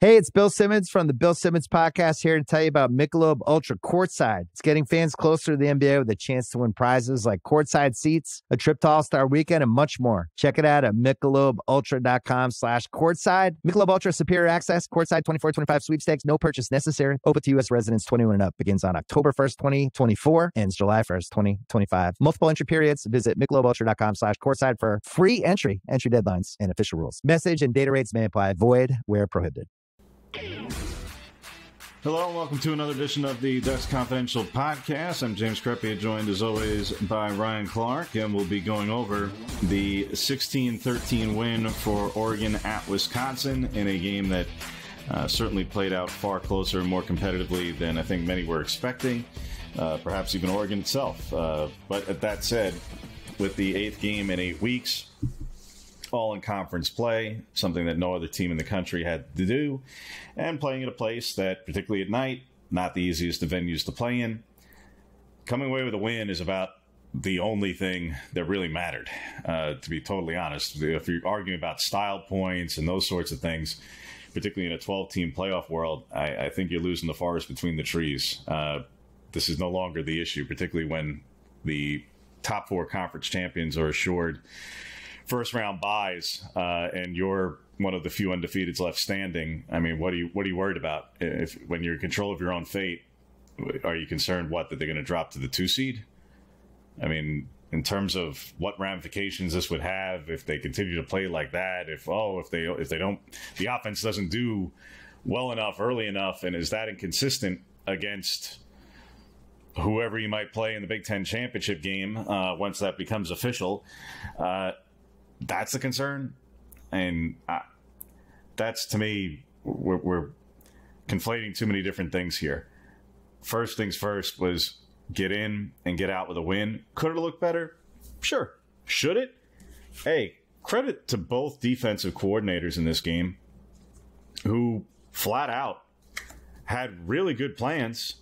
Hey, it's Bill Simmons from the Bill Simmons Podcast here to tell you about Michelob Ultra Courtside. It's getting fans closer to the NBA with a chance to win prizes like courtside seats, a trip to All-Star Weekend, and much more. Check it out at MichelobUltra.com/courtside. Michelob Ultra Superior Access, Courtside 24-25 sweepstakes, no purchase necessary. Open to U.S. residents 21 and up. Begins on October 1st, 2024. Ends July 1st, 2025. Multiple entry periods. Visit MichelobUltra.com/courtside for free entry deadlines, and official rules. Message and data rates may apply. Void where prohibited. Hello and welcome to another edition of the Ducks Confidential Podcast. I'm James Crepea, joined as always by Ryan Clark, and we'll be going over the 16-13 win for Oregon at Wisconsin in a game that certainly played out far closer and more competitively than I think many were expecting, perhaps even Oregon itself. But at that said, with the 8th game in 8 weeks, all in conference play, something that no other team in the country had to do, and playing at a place that, particularly at night, not the easiest of venues to play in. Coming away with a win is about the only thing that really mattered, to be totally honest. If you're arguing about style points and those sorts of things, particularly in a 12-team playoff world, I think you're losing the forest between the trees. This is no longer the issue, particularly when the top 4 conference champions are assured first-round buys, and you're one of the few undefeateds left standing. I mean, what are you worried about? When you're in control of your own fate, are you concerned that they're going to drop to the 2 seed? I mean, in terms of what ramifications this would have if they continue to play like that, if they don't, the offense doesn't do well enough early enough, and is that inconsistent against whoever you might play in the Big Ten championship game once that becomes official? That's the concern, and that's, to me, we're conflating too many different things here. First things first was get in and get out with a win. Could it look better? Sure. Should it? Hey, credit to both defensive coordinators in this game who flat out had really good plans,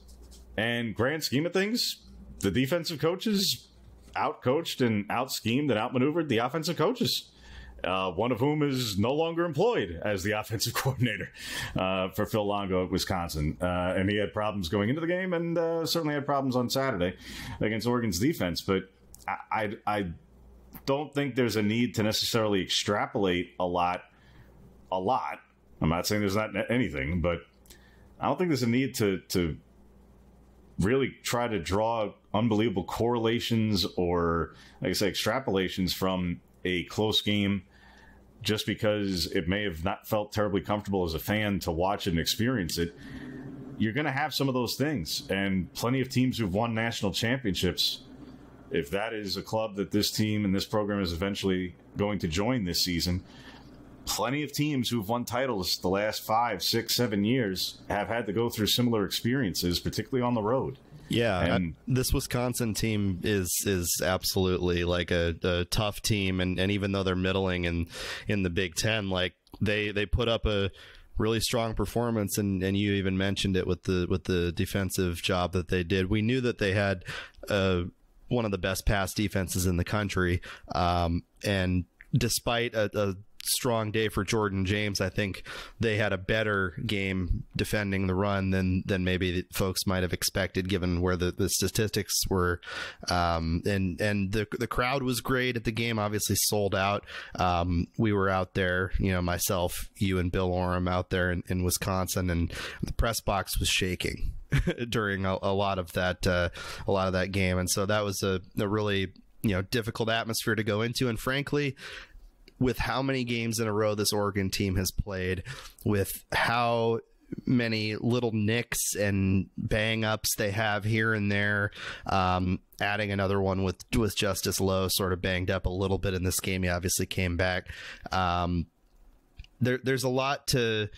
and grand scheme of things, the defensive coaches out-coached and out-schemed and out-maneuvered the offensive coaches, one of whom is no longer employed as the offensive coordinator for Phil Longo at Wisconsin. And he had problems going into the game, and certainly had problems on Saturday against Oregon's defense. But I don't think there's a need to necessarily extrapolate a lot. I'm not saying there's not anything, but I don't think there's a need to really try to draw unbelievable correlations or, like I say, extrapolations from a close game just because it may have not felt terribly comfortable as a fan to watch it and experience it. You're going to have some of those things, and plenty of teams who've won national championships, if that is a club that this team and this program is eventually going to join this season, plenty of teams who've won titles the last 5, 6, 7 years have had to go through similar experiences, particularly on the road. Yeah, and this Wisconsin team is absolutely like a tough team, and even though they're middling in the Big Ten, like they put up a really strong performance, and you even mentioned it with the defensive job that they did. We knew that they had one of the best pass defenses in the country, and despite a strong day for Jordan James, I think they had a better game defending the run than maybe folks might have expected, given where the statistics were. And the crowd was great at the game, obviously sold out. We were out there, myself, you, and Bill Oram out there in Wisconsin, and the press box was shaking during a lot of that game. And so that was a really difficult atmosphere to go into. And frankly, with how many games in a row this Oregon team has played, with how many little nicks and bang ups they have here and there, adding another one with Justice Lowe sort of banged up a little bit in this game. He obviously came back. There's a lot to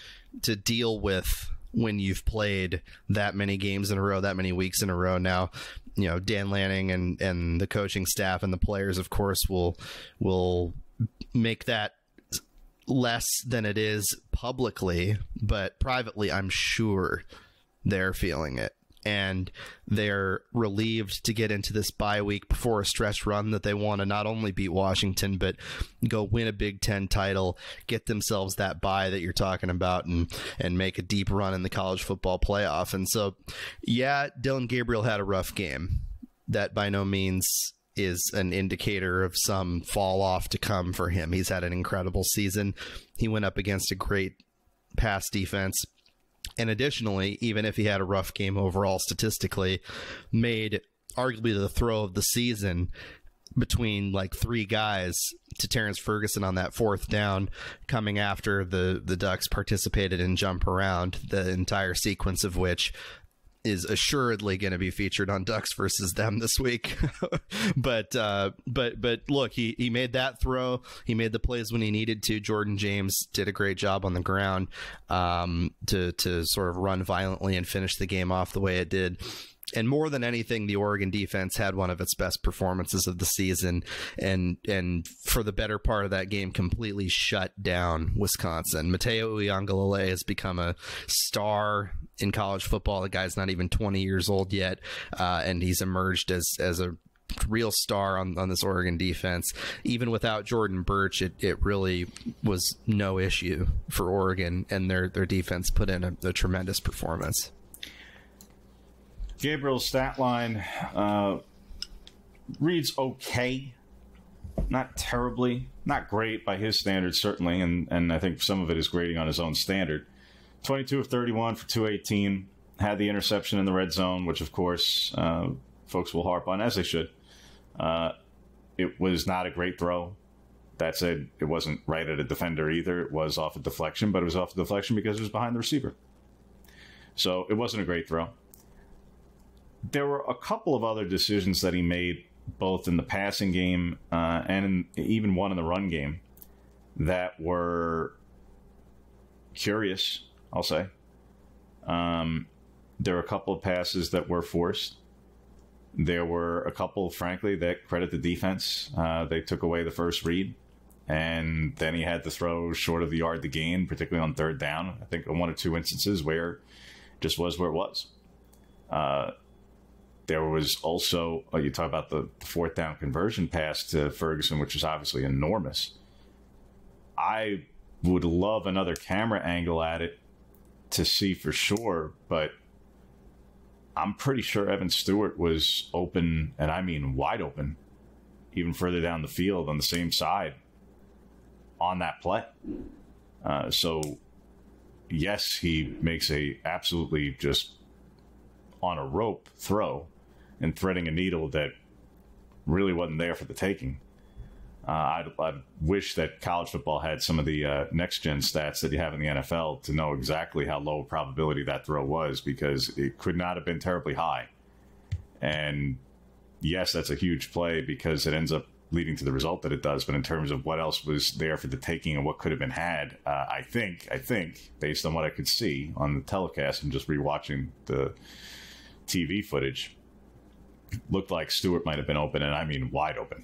deal with when you've played that many games in a row, that many weeks in a row. Now, Dan Lanning and the coaching staff and the players, of course, will make that less than it is publicly, but privately, I'm sure they're feeling it. and they're relieved to get into this bye week before a stretch run that they want to not only beat Washington, but go win a Big Ten title, get themselves that bye that you're talking about, and make a deep run in the college football playoff. And so, yeah, Dillon Gabriel had a rough game. That by no means is an indicator of some fall off to come for him. He's had an incredible season. He went up against a great pass defense. And additionally, even if he had a rough game overall statistically, made arguably the throw of the season between like three guys to Terrence Ferguson on that fourth down, coming after the Ducks participated in jump around, the entire sequence of which is assuredly going to be featured on Ducks versus them this week. But look, he made that throw. He made the plays when he needed to. Jordan James did a great job on the ground to sort of run violently and finish the game off the way it did. And more than anything, the Oregon defense had one of its best performances of the season, and for the better part of that game, completely shut down Wisconsin. Mateo Uiagalelei has become a star in college football. The guy's not even 20 years old yet, and he's emerged as a real star on this Oregon defense. Even without Jordan Burch, it really was no issue for Oregon, and their defense put in a tremendous performance. Gabriel's stat line reads okay, not terribly, not great by his standards, certainly, and I think some of it is grading on his own standard. 22 of 31 for 218, had the interception in the red zone, which, of course, folks will harp on, as they should. It was not a great throw. That said, it wasn't right at a defender either. It was off a deflection, but it was off a deflection because it was behind the receiver. So it wasn't a great throw. There were a couple of other decisions that he made, both in the passing game and even one in the run game, that were curious, I'll say. There were a couple of passes that were forced. There were a couple, frankly, that credit the defense. They took away the first read, and then he had to throw short of the yard to gain, particularly on third down. I think in one or two instances where it just was where it was. There was also, you talk about the fourth down conversion pass to Ferguson, which is obviously enormous. I would love another camera angle at it to see for sure, but I'm pretty sure Evan Stewart was open, and I mean wide open, even further down the field on the same side on that play. So, yes, he makes a absolutely just on a rope throw and threading a needle that really wasn't there for the taking. I wish that college football had some of the next-gen stats that you have in the NFL to know exactly how low probability that throw was, because it could not have been terribly high. And yes, that's a huge play because it ends up leading to the result that it does. But in terms of what else was there for the taking and what could have been had, I think, based on what I could see on the telecast and just rewatching the TV footage, looked like Stewart might have been open, and I mean wide open,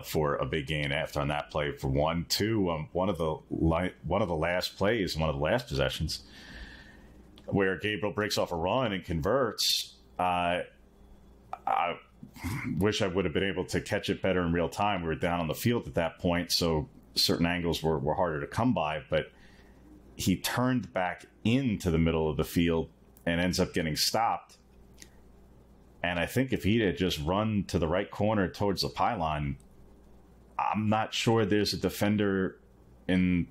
for a big gain after on that play. For one, two, one of the last plays, one of the last possessions, where Gabriel breaks off a run and converts. I wish I would have been able to catch it better in real time. We were down on the field at that point, so certain angles were harder to come by. But he turned back into the middle of the field and ends up getting stopped. And I think if he had just run to the right corner towards the pylon, I'm not sure there's a defender in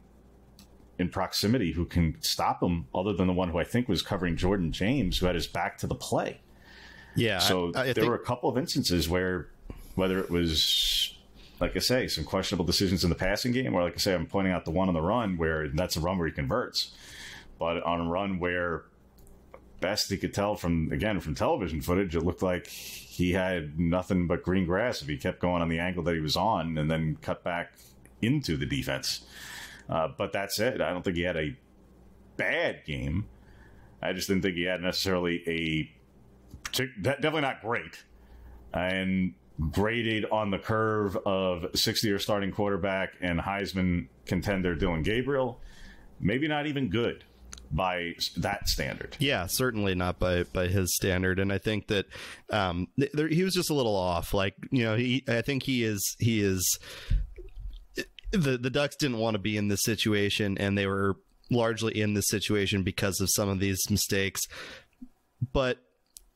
proximity who can stop him other than the one who I think was covering Jordan James, who had his back to the play. Yeah. So there were a couple of instances where, whether it was, like I say, some questionable decisions in the passing game, or like I say, I'm pointing out the one on the run where that's a run where he converts. But on a run where, best he could tell from television footage, it looked like he had nothing but green grass if he kept going on the angle that he was on and then cut back into the defense. But that's it. I don't think he had a bad game. I just didn't think he had necessarily definitely not great. And graded on the curve of 60-year starting quarterback and Heisman contender Dillon Gabriel, maybe not even good. by that standard. Yeah, certainly not by his standard. And I think that he was just a little off. Like, I think he is the Ducks didn't want to be in this situation, and they were largely in this situation because of some of these mistakes. But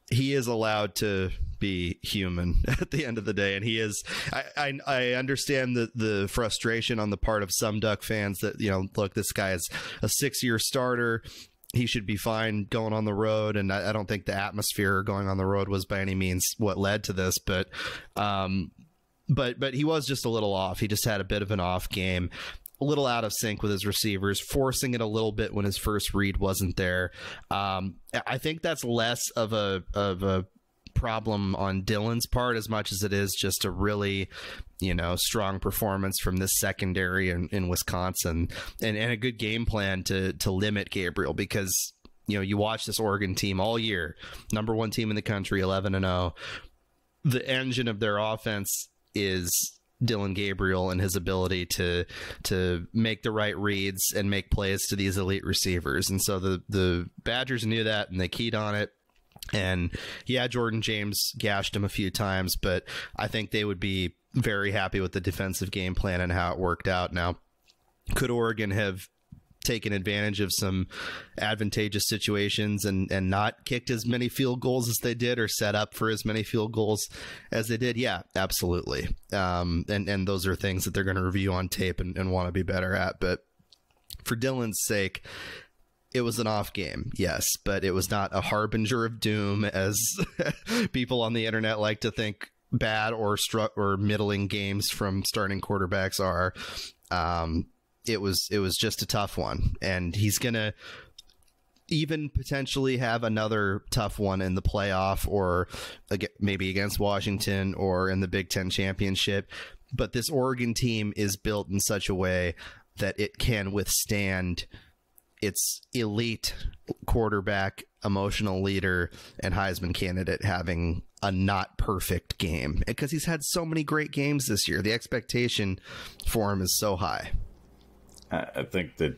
he is allowed to be human at the end of the day, and he is. I understand the frustration on the part of some Duck fans that, look, this guy is a 6-year starter. He should be fine going on the road, and I don't think the atmosphere going on the road was by any means what led to this, but he was just a little off. He just had a bit of an off game, a little out of sync with his receivers, forcing it a little bit when his first read wasn't there. I think that's less of a problem on Dylan's part as much as it is just a really, strong performance from this secondary in Wisconsin, and a good game plan to limit Gabriel, because you watch this Oregon team all year, number 1 team in the country, 11-0. The engine of their offense is Dylan Gabriel and his ability to make the right reads and make plays to these elite receivers. And so the Badgers knew that, and they keyed on it. And yeah, Jordan James gashed him a few times, but I think they would be very happy with the defensive game plan and how it worked out. Now, could Oregon have taken advantage of some advantageous situations and not kicked as many field goals as they did, or set up for as many field goals as they did? Yeah, absolutely. And those are things that they're going to review on tape and want to be better at. But for Dylan's sake, it was an off game, yes, but it was not a harbinger of doom, as people on the internet like to think bad or middling games from starting quarterbacks are. It was just a tough one, and he's going to even potentially have another tough one in the playoff, or maybe against Washington or in the Big Ten championship. But this Oregon team is built in such a way that it can withstand its elite quarterback, emotional leader, and Heisman candidate having a not perfect game, because he's had so many great games this year. The expectation for him is so high. I think that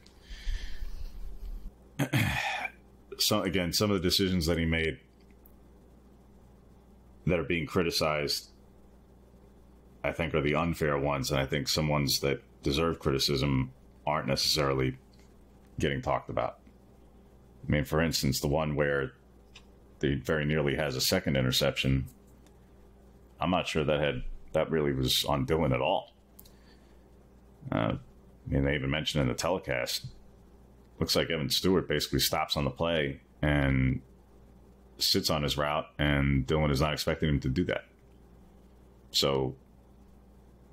some of the decisions that he made that are being criticized, I think, are the unfair ones, and I think some ones that deserve criticism aren't necessarily getting talked about. I mean, for instance, the one where he very nearly has a second interception, I'm not sure that really was on Dylan at all. I mean, they even mentioned in the telecast, looks like Evan Stewart basically stops on the play and sits on his route, and Dylan is not expecting him to do that. So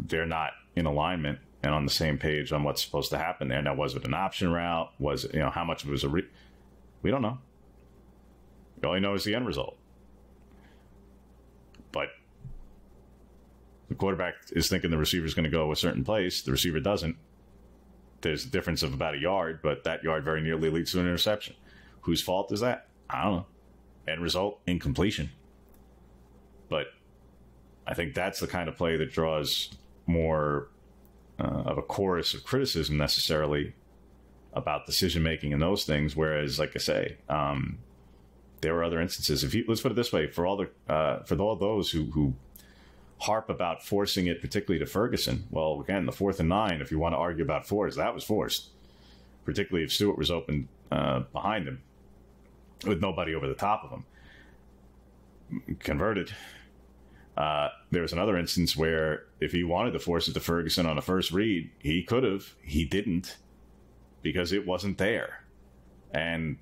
they're not in alignment and on the same page on what's supposed to happen there. Now, was it an option route? Was it, how much of it was we don't know. We only know is the end result. But the quarterback is thinking the receiver's going to go a certain place. The receiver doesn't. There's a difference of about a yard, but that yard very nearly leads to an interception. Whose fault is that? I don't know. End result, incompletion. But I think that's the kind of play that draws more of a chorus of criticism necessarily about decision-making and those things. Whereas, like I say, there were other instances. Let's put it this way, for all those who harp about forcing it, particularly to Ferguson. Well, again, the 4th and 9, if you want to argue about force, that was forced, particularly if Stewart was open behind him with nobody over the top of him. Converted. There was another instance where if he wanted to force it to Ferguson on a first read, he could have. He didn't, because it wasn't there. And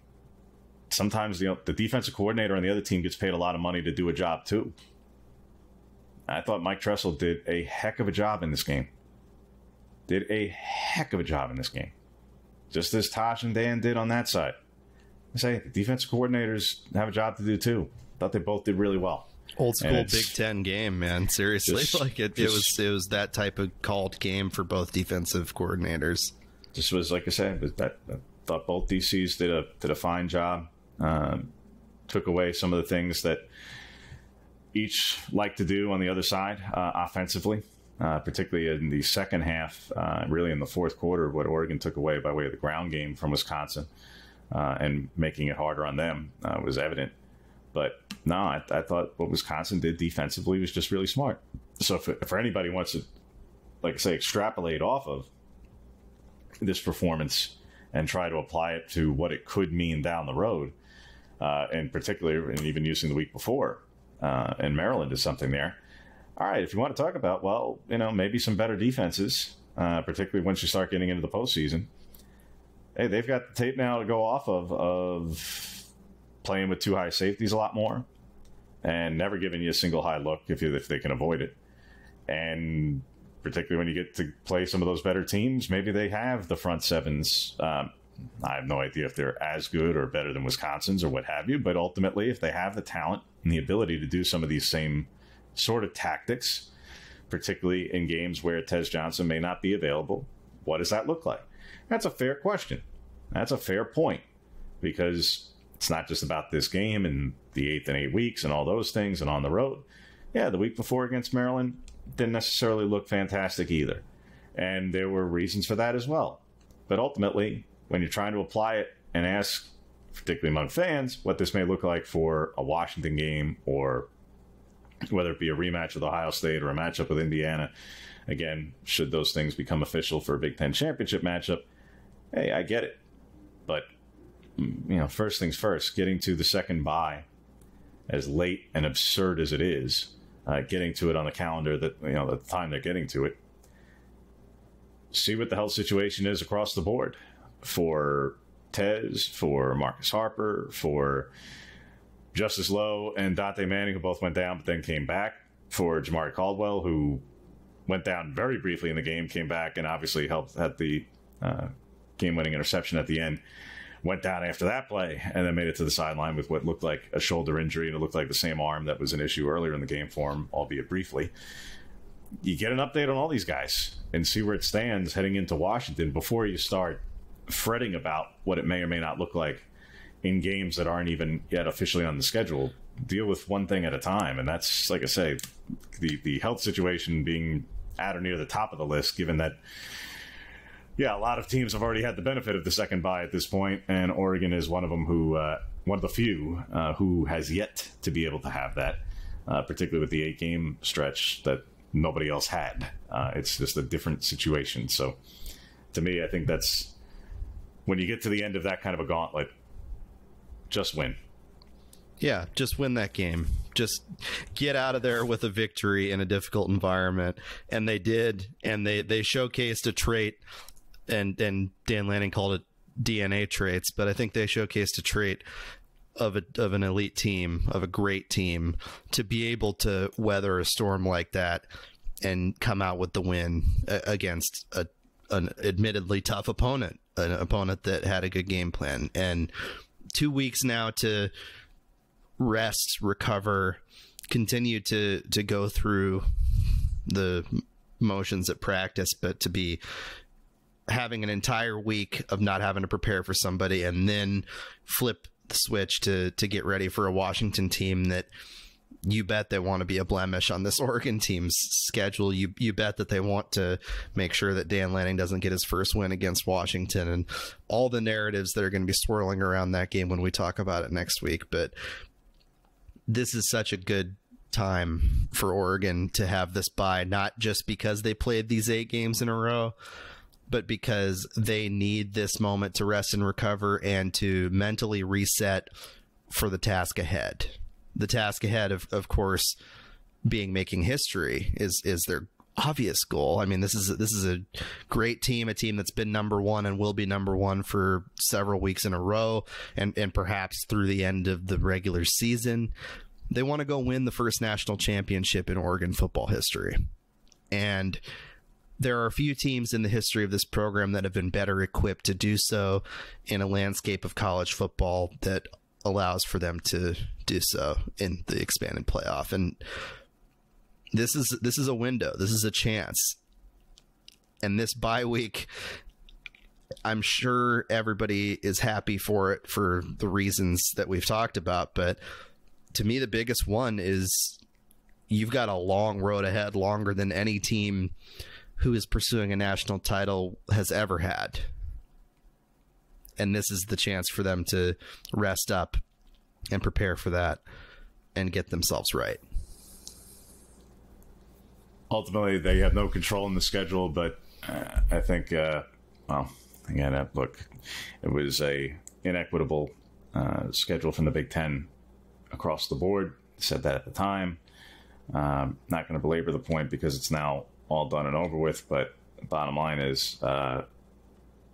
sometimes the defensive coordinator on the other team gets paid a lot of money to do a job too. I thought Mike Tressel did a heck of a job in this game. Just as Tosh and Dan did on that side. I say the defensive coordinators have a job to do too. Thought they both did really well. Old school Big Ten game, man. Seriously, it was that type of called game for both defensive coordinators. Just was, like I said, I thought both DCs did a fine job. Took away some of the things that each like to do on the other side offensively, particularly in the second half, really in the fourth quarter, what Oregon took away by way of the ground game from Wisconsin. and making it harder on them was evident. But no, I thought what Wisconsin did defensively was just really smart. So if anybody wants to, like I say, extrapolate off of this performance and try to apply it to what it could mean down the road, and particularly, and even using the week before, and Maryland is something there. All right, if you want to talk about, well, maybe some better defenses, particularly once you start getting into the postseason. Hey, they've got the tape now to go off of playing with two high safeties a lot more and never giving you a single high look if they can avoid it. And particularly when you get to play some of those better teams, maybe they have the front sevens. I have no idea if they're as good or better than Wisconsin's or what have you, but ultimately, if they have the talent and the ability to do some of these same sort of tactics, particularly in games where Tez Johnson may not be available, what does that look like? That's a fair question. That's a fair point, because it's not just about this game and the 8th and 8 weeks and all those things and on the road. Yeah, the week before against Maryland didn't necessarily look fantastic either. And there were reasons for that as well. But ultimately, when you're trying to apply it and ask, particularly among fans, what this may look like for a Washington game, or whether it be a rematch with Ohio State or a matchup with Indiana, again, should those things become official for a Big Ten championship matchup, hey, I get it. But, first things first, getting to the second bye, as late and absurd as it is, getting to it on the calendar that, the time they're getting to it, see what the health situation is across the board for Tez, for Marcus Harper, for Justice Lowe and Dante Manning, who both went down but then came back, for Jamari Caldwell, who went down very briefly in the game, came back and obviously helped at the game-winning interception at the end, went down after that play, and then made it to the sideline with what looked like a shoulder injury, and it looked like the same arm that was an issue earlier in the game for him, albeit briefly. You get an update on all these guys and see where it stands heading into Washington before you start fretting about what it may or may not look like in games that aren't even yet officially on the schedule. Deal with one thing at a time, and that's, like I say, the health situation being at or near the top of the list, given that, yeah, a lot of teams have already had the benefit of the second bye at this point, and Oregon is one of them who, one of the few who has yet to be able to have that, particularly with the 8-game stretch that nobody else had. It's just a different situation. So to me, I think that's, when you get to the end of that kind of a gauntlet, just win. Yeah, just win that game. Just get out of there with a victory in a difficult environment. And they did, and they showcased a trait, and Dan Lanning called it DNA traits, but I think they showcased a trait of an elite team, of a great team, to be able to weather a storm like that and come out with the win against an admittedly tough opponent, an opponent that had a good game plan. And 2 weeks now to rest, recover, continue to go through the motions at practice, but to be having an entire week of not having to prepare for somebody and then flip the switch to get ready for a Washington team that you bet they want to be a blemish on this Oregon team's schedule. You bet that they want to make sure that Dan Lanning doesn't get his first win against Washington, and all the narratives that are going to be swirling around that game when we talk about it next week. But this is such a good time for Oregon to have this bye, not just because they played these 8 games in a row, but because they need this moment to rest and recover and to mentally reset for the task ahead. The task ahead, of course, being making history is their obvious goal. I mean, this is a great team, a team that's been number one and will be number one for several weeks in a row, and perhaps through the end of the regular season. They want to go win the first national championship in Oregon football history. And there are a few teams in the history of this program that have been better equipped to do so in a landscape of college football that allows for them to do so in the expanded playoff. And this is a window. This is a chance. And this bye week, I'm sure everybody is happy for it for the reasons that we've talked about. But to me, the biggest one is you've got a long road ahead, longer than any team who is pursuing a national title has ever had. and this is the chance for them to rest up and prepare for that and get themselves right. Ultimately, they have no control in the schedule, but I think, well, again, look, it was a inequitable schedule from the Big Ten across the board. Said that at the time. Not going to belabor the point because it's now all done and over with, but the bottom line is,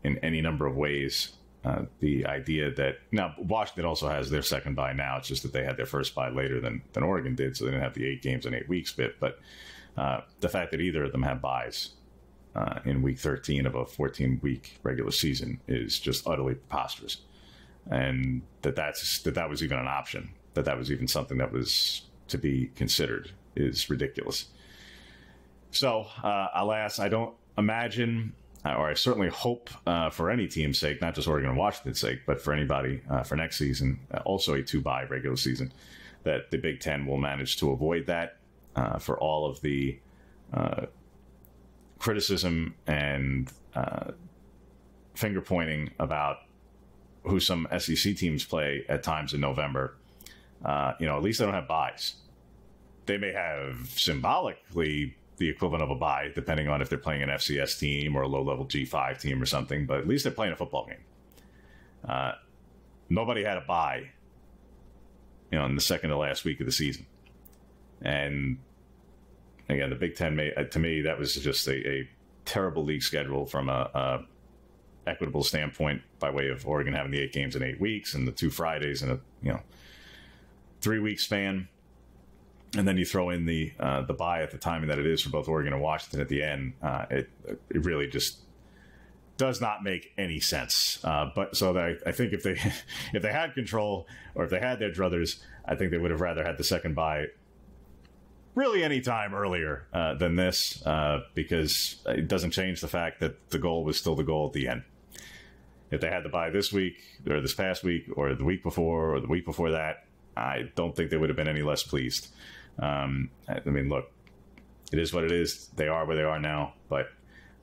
in any number of ways, the idea that now Washington also has their second bye now. It's just that they had their first bye later than Oregon did, so they didn't have the 8 games in 8 weeks bit. But the fact that either of them have byes in week 13 of a 14-week regular season is just utterly preposterous, and that was even an option, that was even something that was to be considered is ridiculous. So, alas, I don't imagine, or I certainly hope for any team's sake, not just Oregon and Washington's sake, but for anybody for next season, also a 2-bye regular season, that the Big Ten will manage to avoid that. For all of the criticism and finger pointing about who some SEC teams play at times in November, at least they don't have byes. They may have symbolically the equivalent of a bye, depending on if they're playing an FCS team or a low-level G5 team or something, but at least they're playing a football game. Nobody had a bye, in the second to last week of the season. And again, the Big Ten, to me, that was just a terrible league schedule from a equitable standpoint, by way of Oregon having the 8 games in 8 weeks and the 2 Fridays in a 3-week span. And then you throw in the bye at the timing that it is for both Oregon and Washington at the end. It really just does not make any sense. But so that I think if they had control, or if they had their druthers, I think they would have rather had the second bye really any time earlier than this, because it doesn't change the fact that the goal was still the goal at the end. If they had the bye this week, or this past week, or the week before, or the week before that, I don't think they would have been any less pleased. I mean, look, it is what it is. They are where they are now, but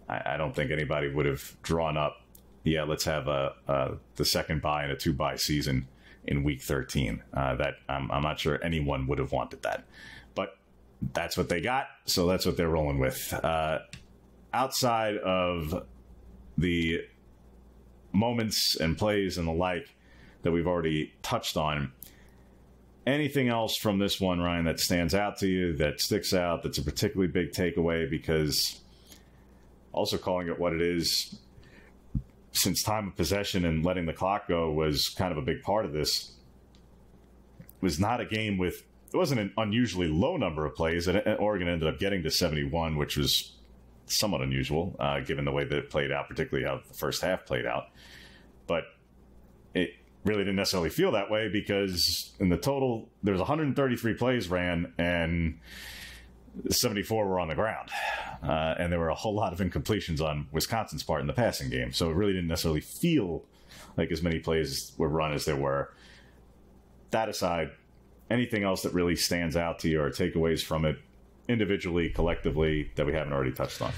I don't think anybody would have drawn up, let's have the second bye in a 2-bye season in week 13. That I'm not sure anyone would have wanted that, but that's what they got, so that's what they're rolling with. Outside of the moments and plays and the like that we've already touched on, anything else from this one, Ryan, that stands out to you, that sticks out, that's a particularly big takeaway? Because also calling it what it is, since time of possession and letting the clock go was kind of a big part of this, was not a game with, it wasn't an unusually low number of plays, and Oregon ended up getting to 71, which was somewhat unusual, given the way that it played out, particularly how the first half played out. But it really didn't necessarily feel that way, because in the total, there was 133 plays ran, and 74 were on the ground. And there were a whole lot of incompletions on Wisconsin's part in the passing game. So it really didn't necessarily feel like as many plays were run as there were. That aside, anything else that really stands out to you or takeaways from it individually, collectively, that we haven't already touched on?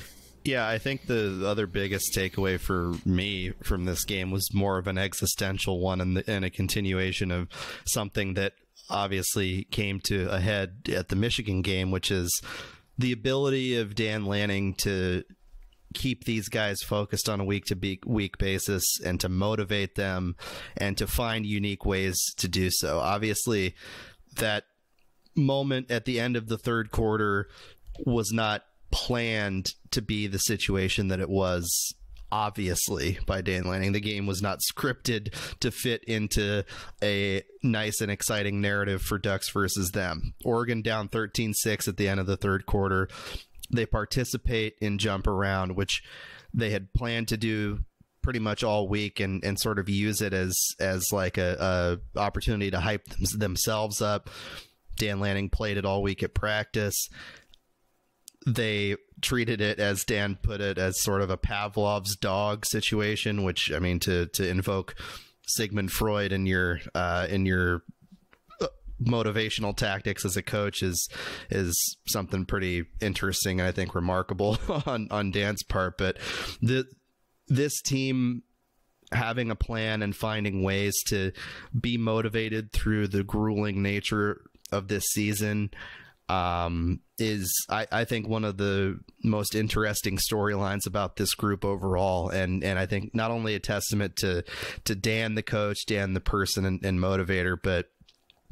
Yeah, I think the other biggest takeaway for me from this game was more of an existential one, and a continuation of something that obviously came to a head at the Michigan game, which is the ability of Dan Lanning to keep these guys focused on a week-to-week basis, and to motivate them, and to find unique ways to do so. Obviously, that moment at the end of the third quarter was not planned to be the situation that it was, obviously, by Dan Lanning. The game was not scripted to fit into a nice and exciting narrative for Ducks versus them. Oregon down 13-6 at the end of the third quarter. They participate in jump around, which they had planned to do pretty much all week, and sort of use it as like a opportunity to hype themselves up. Dan Lanning played it all week at practice. They treated it, as Dan put it, as sort of a Pavlov's dog situation, which, I mean, to invoke Sigmund Freud in your motivational tactics as a coach is something pretty interesting, and I think remarkable on Dan's part. But this team having a plan and finding ways to be motivated through the grueling nature of this season is, I think, one of the most interesting storylines about this group overall. And I think not only a testament to Dan, the coach, Dan, the person and motivator, but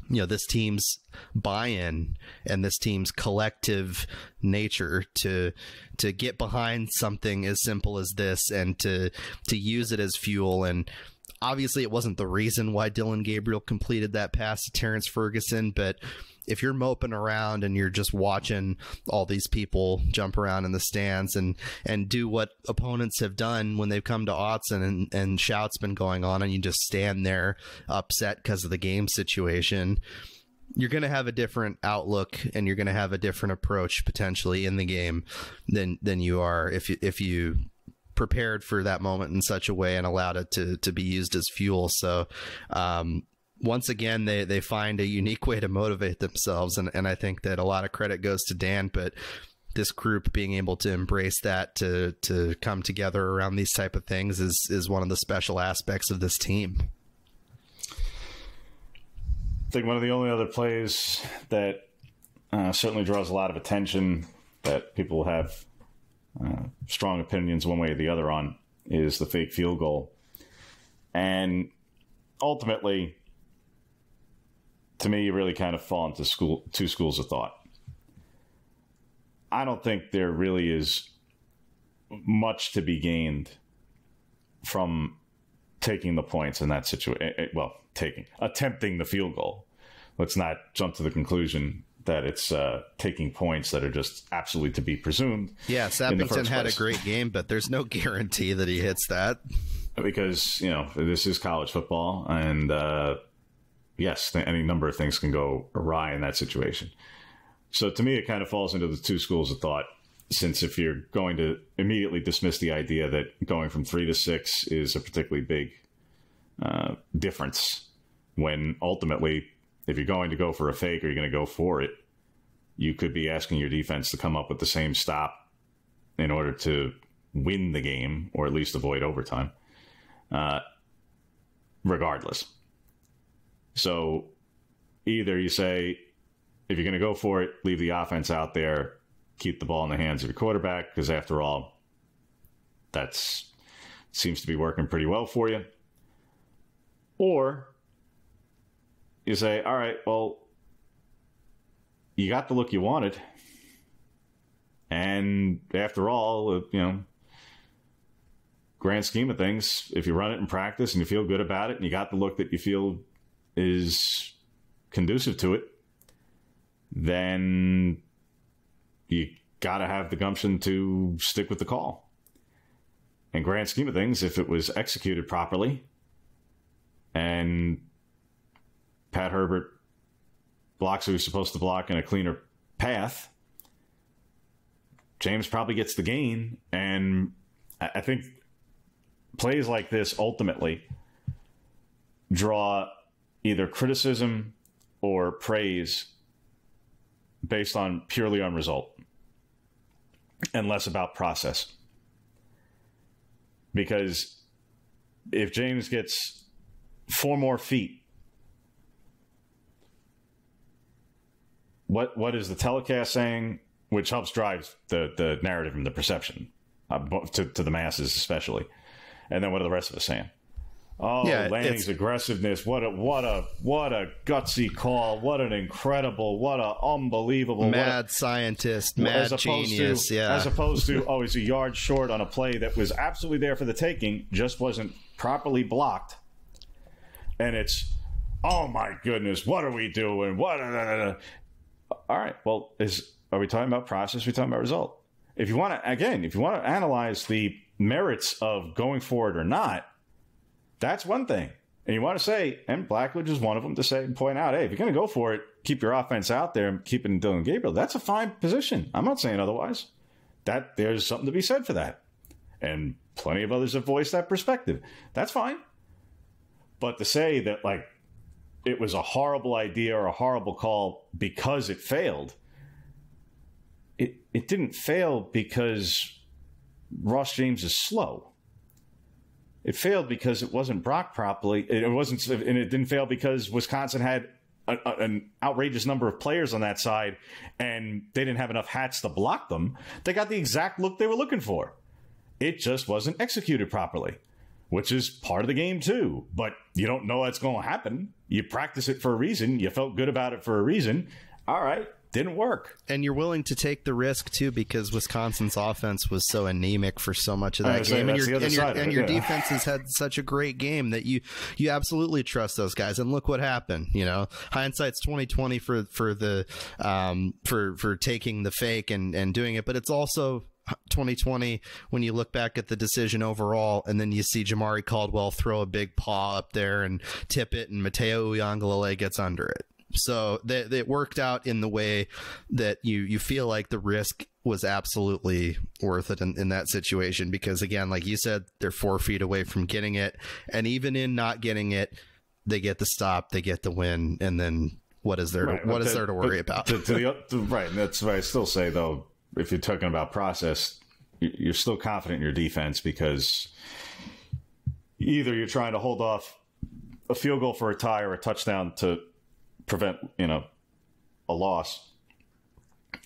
this team's buy-in and this team's collective nature to get behind something as simple as this and to use it as fuel. And obviously it wasn't the reason why Dillon Gabriel completed that pass to Terrence Ferguson, but if you're moping around and you're just watching all these people jump around in the stands and do what opponents have done when they've come to Autzen and shout's been going on, and you just stand there upset because of the game situation, you're going to have a different outlook and you're going to have a different approach potentially in the game than you are if you prepared for that moment in such a way and allowed it to be used as fuel. So, once again, they find a unique way to motivate themselves. And I think that a lot of credit goes to Dan, but this group being able to embrace that, to come together around these type of things is one of the special aspects of this team. I think one of the only other plays that certainly draws a lot of attention that people have strong opinions one way or the other on is the fake field goal. And ultimately, to me, you really kind of fall into two schools of thought. I don't think there really is much to be gained from taking the points in that situation. Well, attempting the field goal. Let's not jump to the conclusion that it's taking points that are just absolutely to be presumed. Yeah, Sappington had a great game, but there's no guarantee that he hits that. Because, this is college football, and yes, any number of things can go awry in that situation. So to me, it kind of falls into the two schools of thought, since if you're going to immediately dismiss the idea that going from 3 to 6 is a particularly big difference, when ultimately, if you're going to go for a fake or you're going to go for it, you could be asking your defense to come up with the same stop in order to win the game, or at least avoid overtime, regardless. So either you say, if you're going to go for it, leave the offense out there, keep the ball in the hands of your quarterback, because after all, that seems to be working pretty well for you. Or you say, all right, well, you got the look you wanted. And after all, grand scheme of things, if you run it in practice and you feel good about it and you got the look that you feel is conducive to it, then you got to have the gumption to stick with the call. In grand scheme of things, if it was executed properly and Pat Herbert blocks who he's supposed to block in a cleaner path, James probably gets the gain. And I think plays like this ultimately draw either criticism or praise based purely on result and less about process. Because if James gets 4 more feet, what is the telecast saying, which helps drive the narrative and the perception to the masses especially, and then what are the rest of us saying? Oh, yeah, Lanning's aggressiveness! What a gutsy call! What an incredible! What a unbelievable! Mad scientist, mad genius! As opposed to, oh, he's a yard short on a play that was absolutely there for the taking, just wasn't properly blocked, and it's, oh my goodness, what are we doing? What? All right, well, are we talking about process? Are we talking about result? If you want to analyze the merits of going for it or not, that's one thing. And you want to say, and Blackledge is one of them, to say and point out, hey, if you're going to go for it, keep your offense out there and keep it in Dillon Gabriel. That's a fine position. I'm not saying otherwise. That there's something to be said for that. And plenty of others have voiced that perspective. That's fine. But to say that, like, it was a horrible idea or a horrible call because it failed, it didn't fail because Ross James is slow. It failed because it wasn't blocked properly. It wasn't, and it didn't fail because Wisconsin had an outrageous number of players on that side, and they didn't have enough hats to block them. They got the exact look they were looking for. It just wasn't executed properly, which is part of the game too. But you don't know that's going to happen. You practice it for a reason. You felt good about it for a reason. All right. Didn't work. And you're willing to take the risk, too, because Wisconsin's offense was so anemic for so much of that game. And your defense has had such a great game that you absolutely trust those guys. And look what happened. You know, hindsight's 20/20 for taking the fake and doing it. But it's also 20/20 when you look back at the decision overall, and then you see Jamari Caldwell throw a big paw up there and tip it, and Mateo Uiagalelei gets under it. So it worked out in the way that you feel like the risk was absolutely worth it in that situation, because, again, like you said, they're 4 feet away from getting it. And even in not getting it, they get the stop, they get the win. And then what is there to worry about? Right. And that's why I still say, though, if you're talking about process, you're still confident in your defense, because either you're trying to hold off a field goal for a tie or a touchdown to prevent, a loss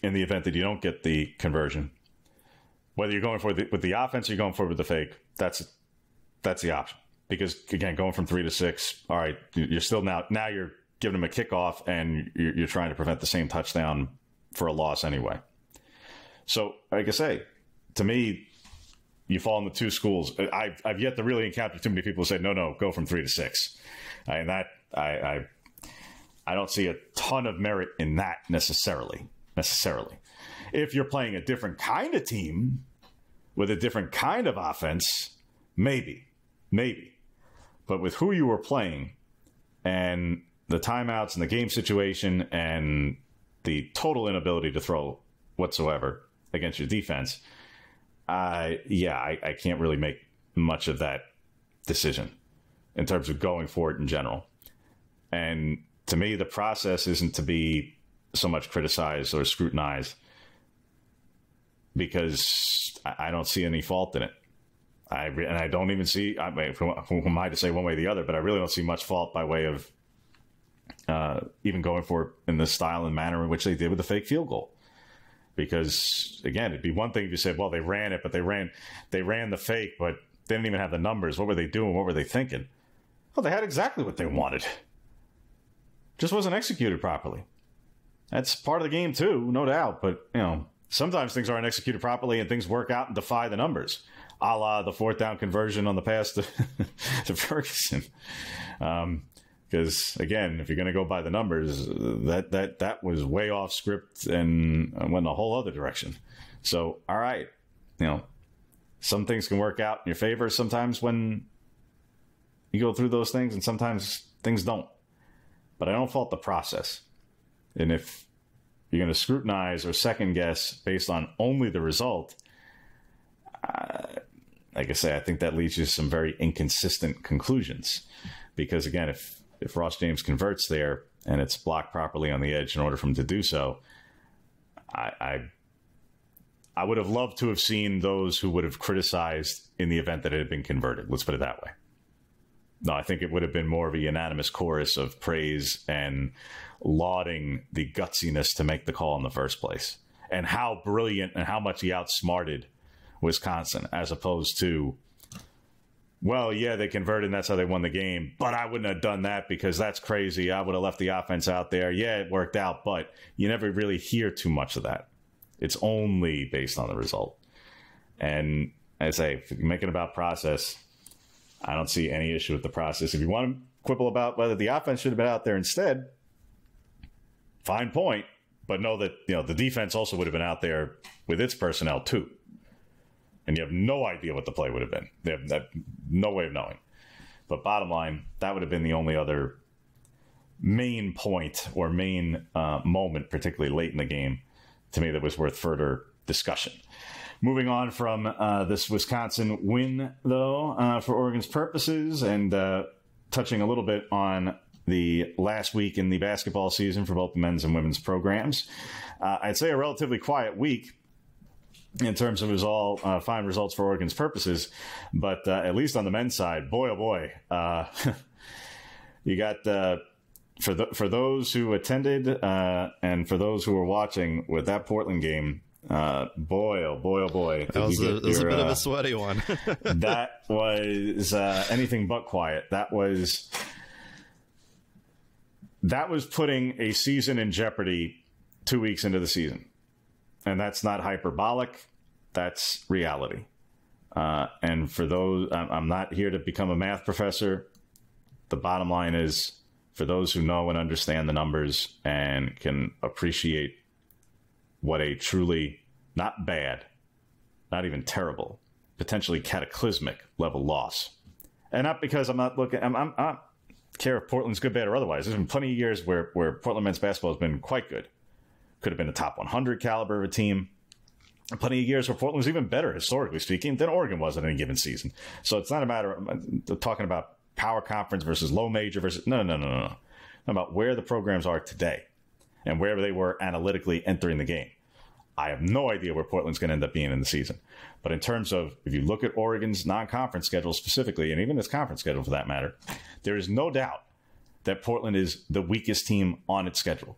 in the event that you don't get the conversion. Whether you're going for with the offense or you're going for with the fake, that's the option. Because, again, going from 3 to 6, all right, you're still now you're giving them a kickoff, and you're trying to prevent the same touchdown for a loss anyway. So, like I say, to me, you fall in the two schools. I've yet to really encounter too many people who say, no, go from 3 to 6. And that I don't see a ton of merit in that necessarily. If you're playing a different kind of team with a different kind of offense, maybe. But with who you were playing and the timeouts and the game situation and the total inability to throw whatsoever against your defense, I can't really make much of that decision in terms of going for it in general. And to me, the process isn't to be so much criticized or scrutinized, because I don't see any fault in it. I don't even see, who am I to say one way or the other, but I really don't see much fault by way of even going for it in the style and manner in which they did with the fake field goal. Because, again, it'd be one thing if you said, well, they ran it, but they ran the fake, but they didn't even have the numbers. What were they doing? What were they thinking? Well, they had exactly what they wanted. Just wasn't executed properly. That's part of the game too, no doubt. But, sometimes things aren't executed properly and things work out and defy the numbers, a la the 4th down conversion on the pass to Ferguson. Because, again, if you're going to go by the numbers, that was way off script and went a whole other direction. So, all right, some things can work out in your favor sometimes when you go through those things, and sometimes things don't. But I don't fault the process. And if you're going to scrutinize or second guess based on only the result, like I say, I think that leads you to some very inconsistent conclusions. Because, again, if Ross James converts there and it's blocked properly on the edge in order for him to do so, I would have loved to have seen those who would have criticized in the event that it had been converted. Let's put it that way. No, I think it would have been more of a unanimous chorus of praise and lauding the gutsiness to make the call in the first place, and how brilliant and how much he outsmarted Wisconsin, as opposed to, well, yeah, they converted and that's how they won the game, but I wouldn't have done that because that's crazy. I would have left the offense out there. Yeah, it worked out, but you never really hear too much of that. It's only based on the result. And I say, if you're making about process, I don't see any issue with the process. If you want to quibble about whether the offense should have been out there instead, fine point. But know that the defense also would have been out there with its personnel too. And you have no idea what the play would have been. They have no way of knowing. But bottom line, that would have been the only other main point or main moment, particularly late in the game, to me that was worth further discussion. Moving on from this Wisconsin win, though, for Oregon's purposes, and touching a little bit on the last week in the basketball season for both the men's and women's programs. I'd say a relatively quiet week, in terms of his all fine results for Oregon's purposes. But at least on the men's side, boy, oh boy, you got for those who attended and for those who were watching with that Portland game, boy, oh boy, oh boy. That was a bit of a sweaty one. That was anything but quiet. That was putting a season in jeopardy 2 weeks into the season. And that's not hyperbolic. That's reality. And for those, I'm not here to become a math professor. The bottom line is, for those who know and understand the numbers and can appreciate what a truly not bad, not even terrible, potentially cataclysmic level loss. And not because I'm not looking, I don't care if Portland's good, bad, or otherwise. There's been plenty of years where Portland men's basketball has been quite good. Could have been a top 100 caliber of a team. Plenty of years where Portland was even better, historically speaking, than Oregon was in any given season. So it's not a matter of talking about power conference versus low major versus no. About where the programs are today and where they were analytically entering the game. I have no idea where Portland's going to end up being in the season. But in terms of, if you look at Oregon's non-conference schedule specifically, and even its conference schedule for that matter, there is no doubt that Portland is the weakest team on its schedule.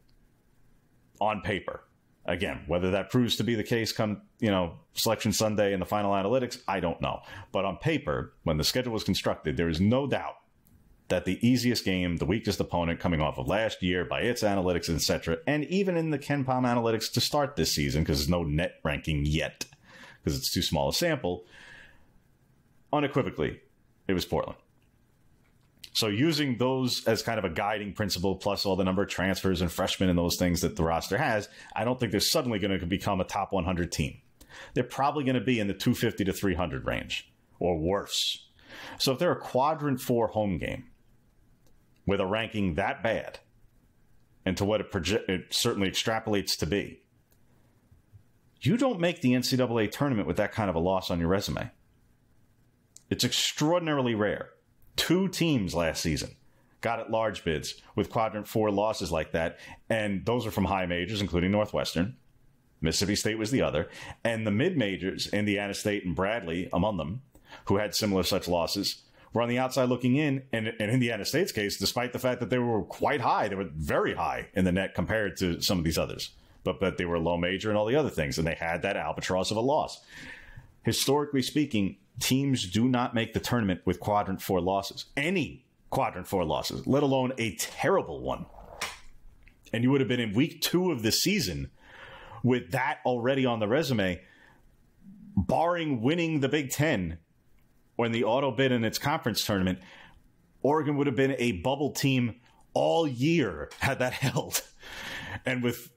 On paper. Again, whether that proves to be the case come, Selection Sunday and the final analytics, I don't know. But on paper, when the schedule was constructed, there is no doubt that the easiest game, the weakest opponent coming off of last year by its analytics, etc., and even in the KenPom analytics to start this season, because there's no net ranking yet, because it's too small a sample, unequivocally, it was Portland. So using those as kind of a guiding principle, plus all the number of transfers and freshmen and those things that the roster has, I don't think they're suddenly going to become a top 100 team. They're probably going to be in the 250 to 300 range, or worse. So if they're a quadrant 4 home game with a ranking that bad, and to what it certainly extrapolates to be, you don't make the NCAA tournament with that kind of a loss on your resume. It's extraordinarily rare. 2 teams last season got at large bids with quadrant 4 losses like that, and those are from high majors, including Northwestern. Mississippi State was the other, and the mid majors, Indiana State and Bradley among them, who had similar such losses, were on the outside looking in. And in Indiana State's case, despite the fact that they were quite high, they were very high in the net compared to some of these others, but they were low major and all the other things, and they had that albatross of a loss. Historically speaking, teams do not make the tournament with quadrant 4 losses. Any quadrant 4 losses, let alone a terrible one. And you would have been in week 2 of the season with that already on the resume, barring winning the Big Ten or in the auto bid in its conference tournament. Oregon would have been a bubble team all year had that held. And with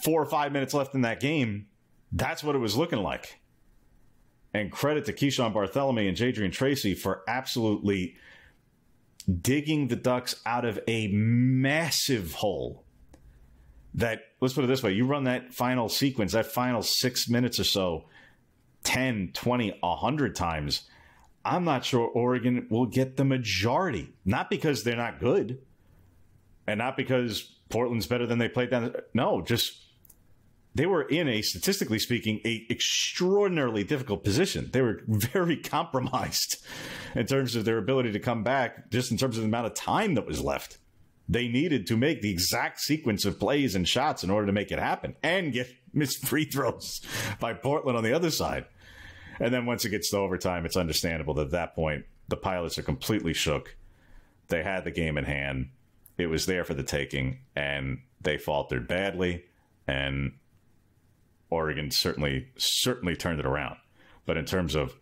4 or 5 minutes left in that game, that's what it was looking like. And credit to Keyshawn Barthelemy and Jadrian Tracy for absolutely digging the Ducks out of a massive hole. That, let's put it this way, you run that final sequence, that final 6 minutes or so, 10, 20, 100 times, I'm not sure Oregon will get the majority. Not because they're not good, and not because Portland's better than they played down. No, just they were in a, statistically speaking, a extraordinarily difficult position. They were very compromised in terms of their ability to come back, just in terms of the amount of time that was left. They needed to make the exact sequence of plays and shots in order to make it happen and get missed free throws by Portland on the other side. And then once it gets to overtime, it's understandable that at that point, the Pilots are completely shook. They had the game in hand. It was there for the taking, and they faltered badly. And Oregon certainly turned it around. But in terms of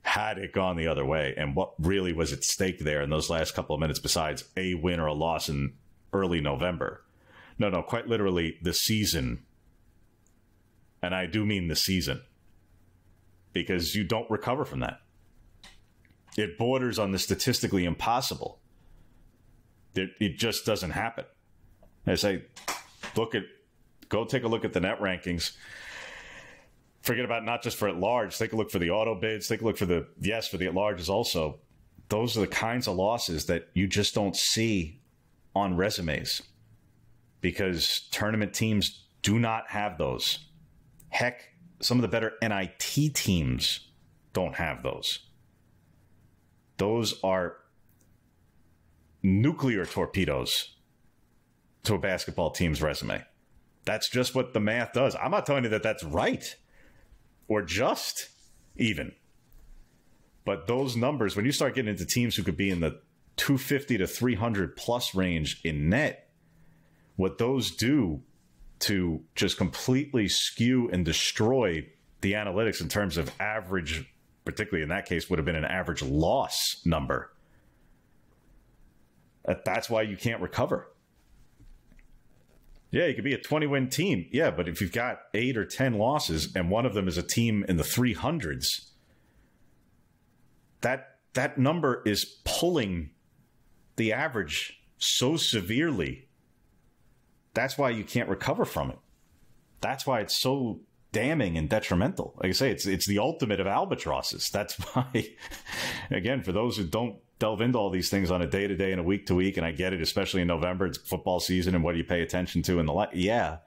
had it gone the other way and what really was at stake there in those last couple of minutes besides a win or a loss in early November, no, quite literally the season. And I do mean the season, because you don't recover from that. It borders on the statistically impossible. It just doesn't happen. I say, go take a look at the net rankings. Forget about not just for at large. Take a look for the auto bids. Take a look for the at larges also. Those are the kinds of losses that you just don't see on resumes, because tournament teams do not have those. Heck, some of the better NIT teams don't have those. Those are nuclear torpedoes to a basketball team's resume. That's just what the math does. I'm not telling you that that's right or just even. But those numbers, when you start getting into teams who could be in the 250 to 300 plus range in net, what those do to just completely skew and destroy the analytics in terms of average, particularly in that case, would have been an average loss number. That's why you can't recover. Yeah, you could be a 20-win team. Yeah, but if you've got 8 or 10 losses and one of them is a team in the 300s, that number is pulling the average so severely. That's why you can't recover from it. That's why it's so damning and detrimental. Like I say, it's the ultimate of albatrosses. That's why, again, for those who don't delve into all these things on a day-to-day and a week-to-week, and I get it, especially in November, it's football season and what do you pay attention to and the like. Yeah,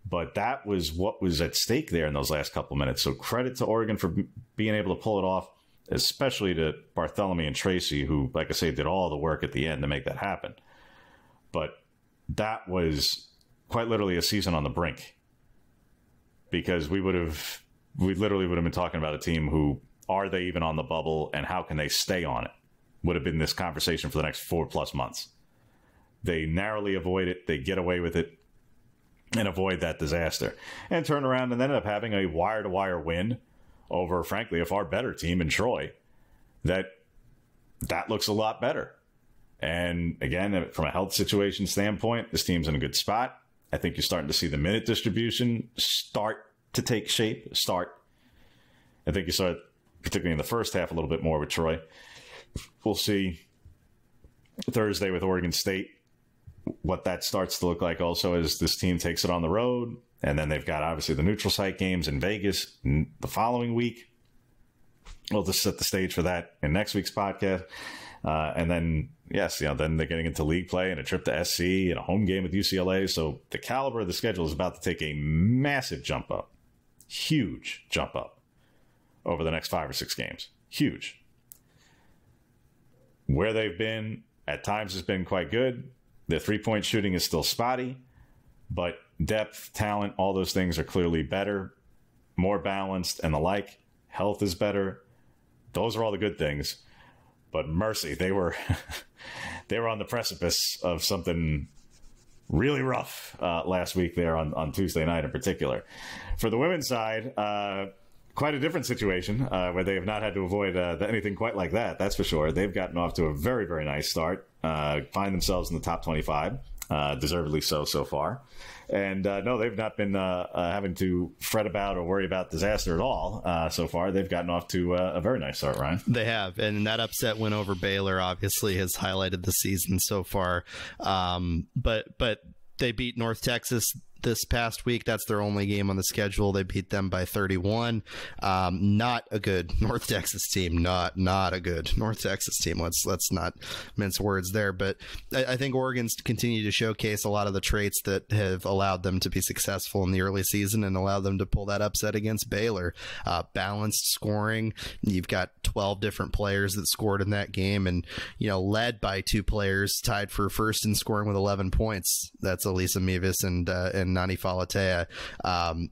but that was what was at stake there in those last couple of minutes. So credit to Oregon for being able to pull it off, especially to Bartholomew and Tracy, who, like I say, did all the work at the end to make that happen. But that was quite literally a season on the brink, because we literally would have been talking about a team who, are they even on the bubble and how can they stay on it? Would have been this conversation for the next 4+ months. They narrowly avoid it. They get away with it and avoid that disaster and turn around and then end up having a wire-to-wire win over, frankly, a far better team in Troy. That looks a lot better. And again, from a health situation standpoint, this team's in a good spot. I think you're starting to see the minute distribution start to take shape. I think you saw it particularly in the first half a little bit more with Troy. We'll see Thursday with Oregon State what that starts to look like also as this team takes it on the road. And then they've got, obviously, the neutral site games in Vegas the following week. We'll just set the stage for that in next week's podcast. And then, yes, then they're getting into league play and a trip to SC and a home game with UCLA. So the caliber of the schedule is about to take a massive jump up. Huge jump up over the next 5 or 6 games. Huge. Where they've been at times has been quite good. Their three-point shooting is still spotty, but depth, talent, all those things are clearly better, more balanced, and the like. Health is better. Those are all the good things. But mercy, they were on the precipice of something really rough last week there on Tuesday night in particular. For the women's side, quite a different situation where they have not had to avoid anything quite like that. That's for sure. They've gotten off to a very, very nice start, find themselves in the top 25, deservedly so far. And no, they've not been having to fret about or worry about disaster at all so far. They've gotten off to a very nice start, Ryan. They have, and that upset win over Baylor obviously has highlighted the season so far. But they beat North Texas this past week. That's their only game on the schedule. They beat them by 31. Not a good North Texas team. Not a good North Texas team. Let's not mince words there. But I think Oregon's continue to showcase a lot of the traits that have allowed them to be successful in the early season and allowed them to pull that upset against Baylor. Balanced scoring. You've got 12 different players that scored in that game, and led by 2 players tied for first in scoring with 11 points. That's Elisa Mevis and Nani Falatea.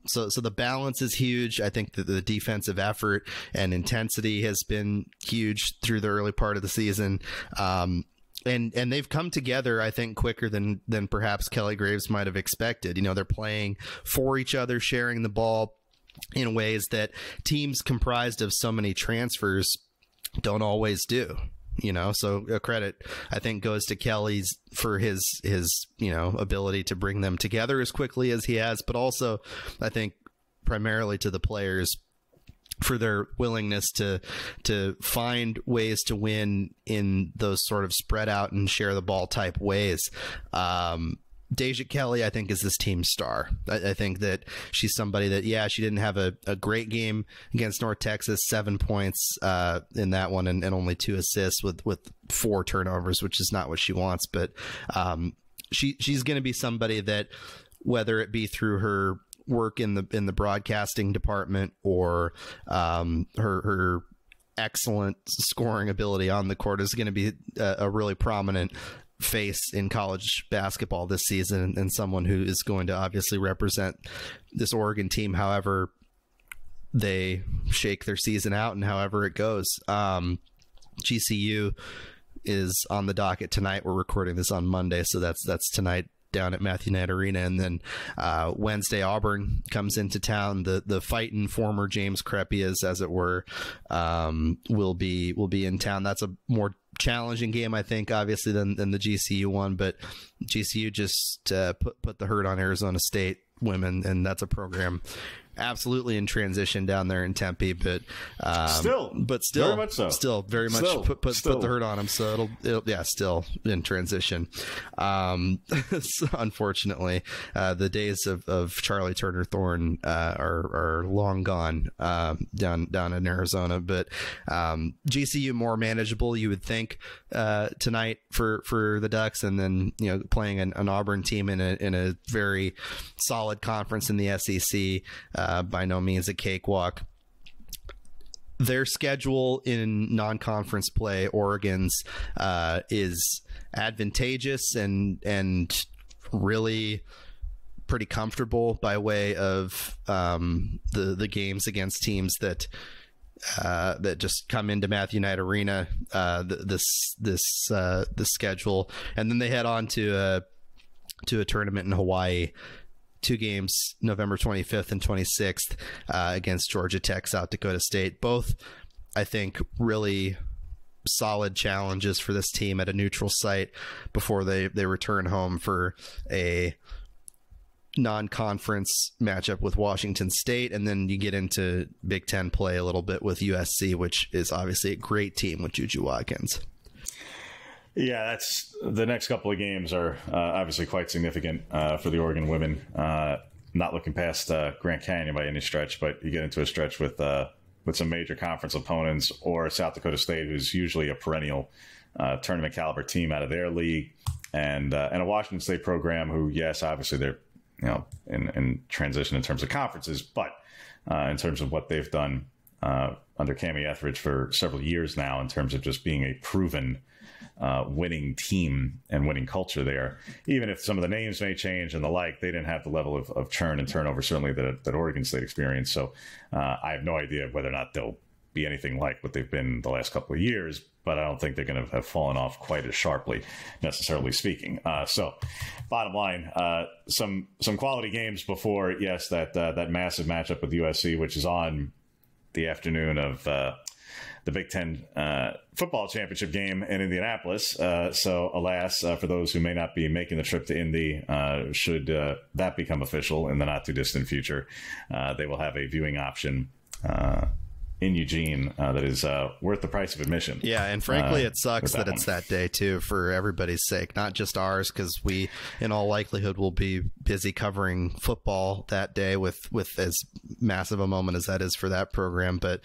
So the balance is huge. I think that the defensive effort and intensity has been huge through the early part of the season. And they've come together, I think, quicker than perhaps Kelly Graves might have expected. They're playing for each other, sharing the ball in ways that teams comprised of so many transfers don't always do. So a credit, I think, goes to Kelly's for his ability to bring them together as quickly as he has, but also I think primarily to the players for their willingness to find ways to win in those sort of spread out and share the ball type ways. Deja Kelly, I think, is this team's star. I think that she's somebody that, she didn't have a great game against North Texas, 7 points in that one and only 2 assists with 4 turnovers, which is not what she wants. But she's going to be somebody that, whether it be through her work in the broadcasting department or her excellent scoring ability on the court is going to be a really prominent face in college basketball this season, and someone who is going to obviously represent this Oregon team however they shake their season out and however it goes. GCU is on the docket tonight. We're recording this on Monday, so that's tonight down at Matthew Knight Arena, and then Wednesday Auburn comes into town. The fighting former James Crepias, as it were, will be in town. That's a more challenging game, I think, obviously, than the GCU one, but GCU just put the hurt on Arizona State women, and that's a program absolutely in transition down there in Tempe, but still very much so. Still very much put the hurt on them. So it'll still in transition. So unfortunately, the days of Charlie Turner Thorne are long gone down in Arizona. But GCU more manageable, you would think, tonight for the Ducks, and then playing an Auburn team in a very solid conference in the SEC. By no means a cakewalk. Their schedule in non-conference play, Oregon's, is advantageous and really pretty comfortable by way of the games against teams that just come into Matthew Knight Arena. This schedule, and then they head on to a tournament in Hawaii. 2 games, November 25th and 26th, against Georgia Tech, South Dakota State. Both, I think, really solid challenges for this team at a neutral site before they return home for a non-conference matchup with Washington State. And then you get into Big Ten play a little bit with USC, which is obviously a great team with Juju Watkins. Yeah, that's the next couple of games are obviously quite significant for the Oregon women. Not looking past Grand Canyon by any stretch, but you get into a stretch with some major conference opponents, or South Dakota State, who's usually a perennial tournament caliber team out of their league, and a Washington State program who, yes, obviously they're in transition in terms of conferences, but in terms of what they've done under Cami Etheridge for several years now, in terms of just being a proven winning team and winning culture there. Even if some of the names may change and the like, they didn't have the level of churn and turnover, certainly, that Oregon State experienced. So I have no idea whether or not they'll be anything like what they've been the last couple of years, but I don't think they're going to have fallen off quite as sharply, necessarily speaking. So bottom line, some quality games before, yes, that massive matchup with USC, which is on the afternoon of the Big Ten football championship game in Indianapolis. So alas, for those who may not be making the trip to Indy, should that become official in the not too distant future, they will have a viewing option in Eugene that is worth the price of admission. Yeah, and frankly, it sucks that it's that day too, for everybody's sake, not just ours, because we, in all likelihood, will be busy covering football that day with as massive a moment as that is for that program, but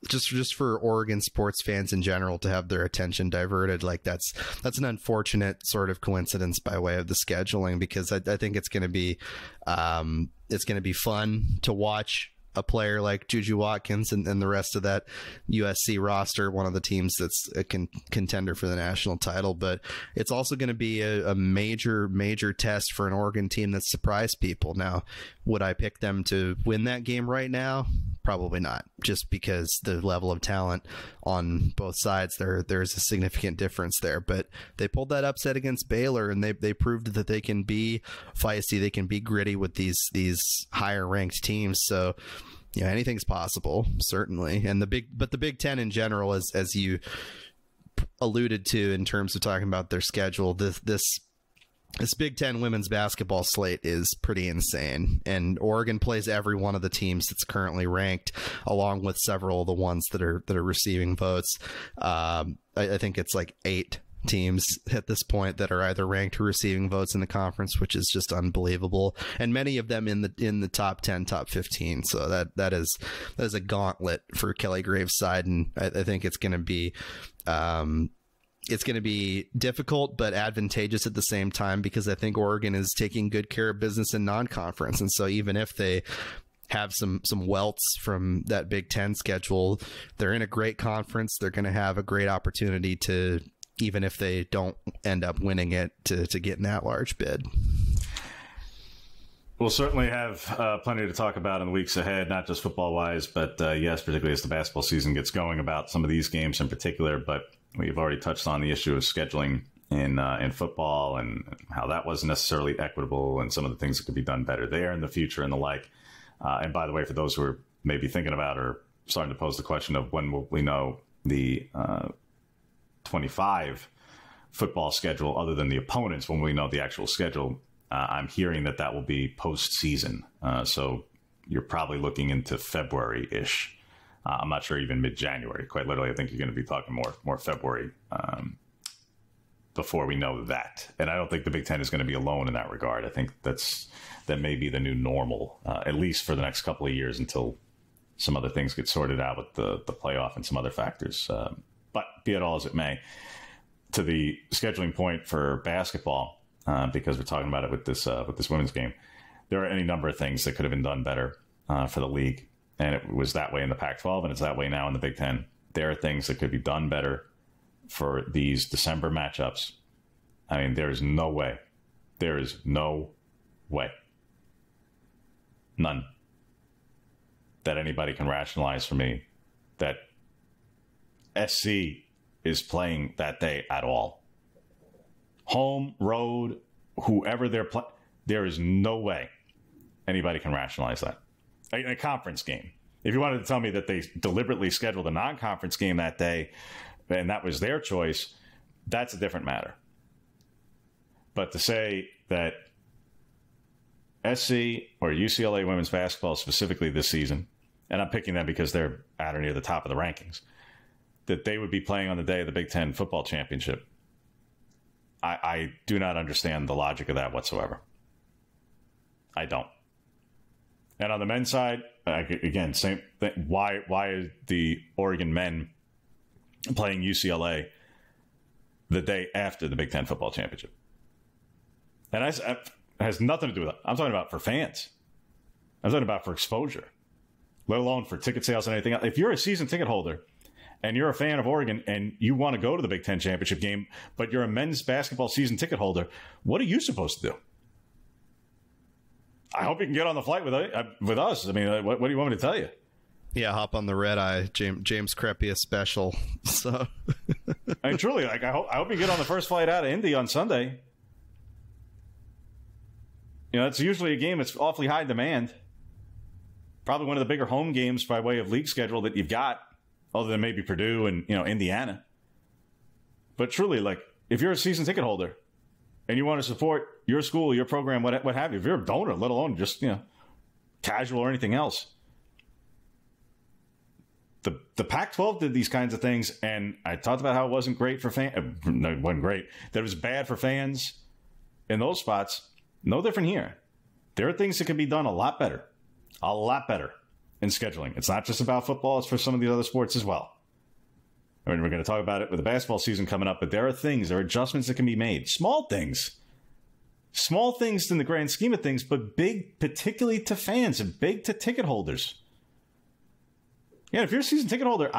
just for Oregon sports fans in general to have their attention diverted, like that's an unfortunate sort of coincidence by way of the scheduling, because I think it's going to be fun to watch a player like Juju Watkins and the rest of that USC roster, one of the teams that's a contender for the national title. But it's also going to be a major test for an Oregon team that surprised people. Now, would I pick them to win that game right now? Probably not, just because the level of talent on both sides, there's a significant difference there. But they pulled that upset against Baylor, and they proved that they can be feisty, they can be gritty with these higher ranked teams. So yeah, anything's possible, certainly. And the Big Ten in general, as you alluded to in terms of talking about their schedule, this Big Ten women's basketball slate is pretty insane, and Oregon plays every one of the teams that's currently ranked, along with several of the ones that are receiving votes. I think it's like 8 teams at this point that are either ranked or receiving votes in the conference, which is just unbelievable, and many of them in the top 10, top 15. So that is a gauntlet for Kelly Graves' side, and I think it's going to be it's going to be difficult but advantageous at the same time, because I think Oregon is taking good care of business in non-conference. And so even if they have some welts from that Big Ten schedule, they're in a great conference. They're going to have a great opportunity to, even if they don't end up winning it, to get in that large bid. We'll certainly have plenty to talk about in the weeks ahead, not just football-wise, but yes, particularly as the basketball season gets going, about some of these games in particular. But we've already touched on the issue of scheduling in football and how that wasn't necessarily equitable, and some of the things that could be done better there in the future and the like. And by the way, for those who are maybe thinking about or starting to pose the question of when will we know the 25 football schedule, other than the opponents, when we know the actual schedule, I'm hearing that will be postseason. So you're probably looking into February-ish. I'm not sure even mid-January. Quite literally, I think you're going to be talking more February before we know that. And I don't think the Big Ten is going to be alone in that regard. I think that may be the new normal, at least for the next couple of years, until some other things get sorted out with the playoff and some other factors. But be it all as it may, to the scheduling point for basketball, because we're talking about it with this women's game, there are any number of things that could have been done better for the league. And it was that way in the Pac-12, and it's that way now in the Big Ten. There are things that could be done better for these December matchups. I mean, there is no way. There is no way. None. That anybody can rationalize for me that SC is playing that day at all. Home, road, whoever they're playing, there is no way anybody can rationalize that. A conference game. If you wanted to tell me that they deliberately scheduled a non-conference game that day and that was their choice, that's a different matter. But to say that SC or UCLA women's basketball specifically this season, and I'm picking them because they're at or near the top of the rankings, that they would be playing on the day of the Big Ten football championship, I do not understand the logic of that whatsoever. I don't. And on the men's side, again, same thing. Why is the Oregon men playing UCLA the day after the Big Ten football championship? And it has nothing to do with that. I'm talking about for fans. I'm talking about for exposure, let alone for ticket sales and anything else. If you're a season ticket holder and you're a fan of Oregon and you want to go to the Big Ten championship game, but you're a men's basketball season ticket holder, what are you supposed to do? I hope you can get on the flight with us. I mean, what do you want me to tell you? Yeah, hop on the red eye, James Crepea special. So, I mean, truly, I hope you get on the first flight out of Indy on Sunday. You know, it's usually a game that's awfully high demand. Probably one of the bigger home games by way of league schedule that you've got, other than maybe Purdue and Indiana. But truly, like, if you're a season ticket holder and you want to support your school, your program, what have you, if you're a donor, let alone just, casual or anything else. The Pac-12 did these kinds of things, and I talked about how it wasn't great for fans. No, it wasn't great. That it was bad for fans in those spots. No different here. There are things that can be done a lot better in scheduling. It's not just about football. It's for some of the other sports as well. I mean, we're going to talk about it with the basketball season coming up, but there are adjustments that can be made. Small things in the grand scheme of things, but big, particularly to fans and big to ticket holders. Yeah, if you're a season ticket holder,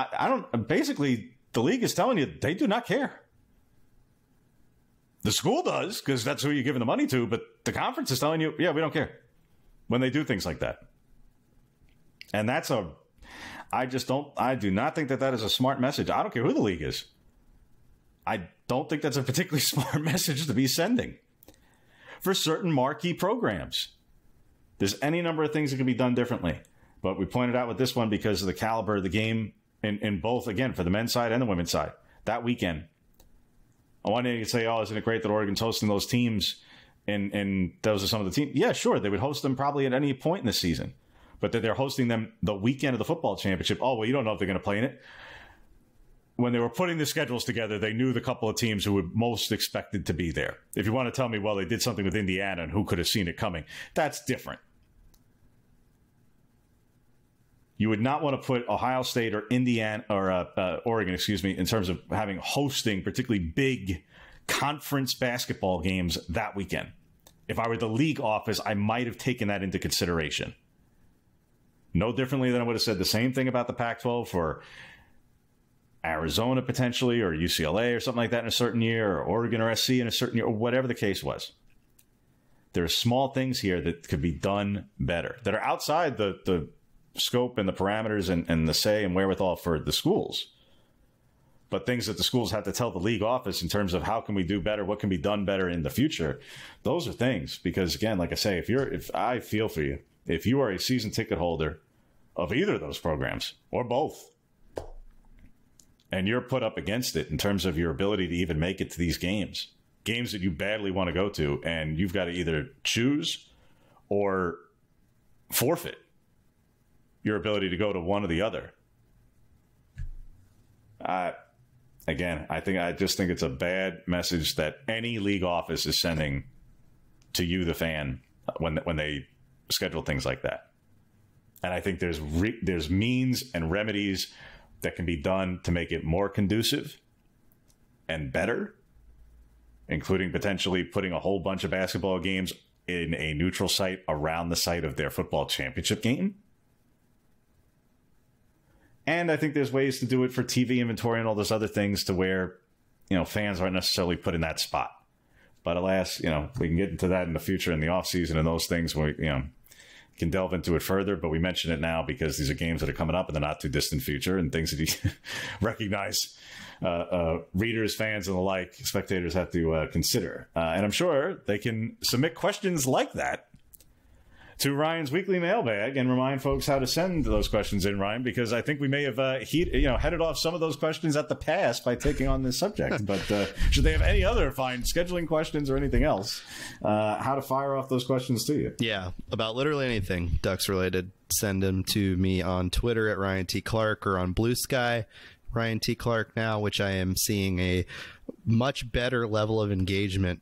basically the league is telling you they do not care. The school does, because that's who you're giving the money to, but the conference is telling you, yeah, we don't care when they do things like that. And I do not think that is a smart message. I don't care who the league is. I don't think that's a particularly smart message to be sending for certain marquee programs. There's any number of things that can be done differently. But we pointed out with this one because of the caliber of the game in both, again, for the men's side and the women's side, that weekend. I wanted you to say, oh, isn't it great that Oregon's hosting those teams and those are some of the teams? Yeah, sure. They would host them probably at any point in the season. But that they're hosting them the weekend of the football championship. Oh, well, you don't know if they're going to play in it. When they were putting the schedules together, they knew the couple of teams who were most expected to be there. If you want to tell me, well, they did something with Indiana and who could have seen it coming, that's different. You would not want to put Ohio State or Indiana or Oregon, in terms of hosting particularly big conference basketball games that weekend. If I were the league office, I might have taken that into consideration. No differently than I would have said the same thing about the Pac-12 for Arizona potentially, or UCLA or something like that in a certain year, or Oregon or SC in a certain year, or whatever the case was. There are small things here that could be done better, that are outside the scope and the parameters and the say and wherewithal for the schools. But things that the schools have to tell the league office in terms of how can we do better, what can be done better in the future. Those are things, because again, like I say, if I feel for you, if you are a season ticket holder of either of those programs or both, and you're put up against it in terms of your ability to even make it to these games that you badly want to go to, and you've got to either choose or forfeit your ability to go to one or the other. Again, I just think it's a bad message that any league office is sending to you, the fan, when they schedule things like that. And I think there's means and remedies that can be done to make it more conducive and better, including potentially putting a whole bunch of basketball games in a neutral site around the site of their football championship game. And I think there's ways to do it for TV inventory and all those other things to where, fans aren't necessarily put in that spot. But alas, we can get into that in the future in the offseason and those things where, can delve into it further, but we mention it now because these are games that are coming up in the not too distant future and things that you recognize readers, fans, and the like, spectators have to consider. And I'm sure they can submit questions like that to Ryan's weekly mailbag and remind folks how to send those questions in, Ryan, because I think we may have headed off some of those questions at the pass by taking on this subject. But should they have any other fine scheduling questions or anything else, how to fire off those questions to you? Yeah, about literally anything Ducks related, send them to me on Twitter at Ryan T. Clark or on Blue Sky, Ryan T. Clark now, which I am seeing a much better level of engagement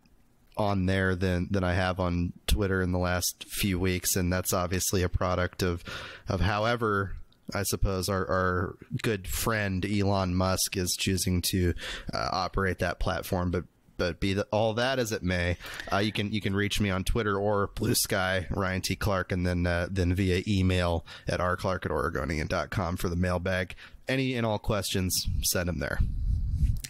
on there than I have on Twitter in the last few weeks, and that's obviously a product of however I suppose our good friend Elon Musk is choosing to operate that platform. But be all that as it may, you can reach me on Twitter or Blue Sky, Ryan T. Clark, and then via email at rclark@oregonian.com for the mailbag. Any and all questions, send them there.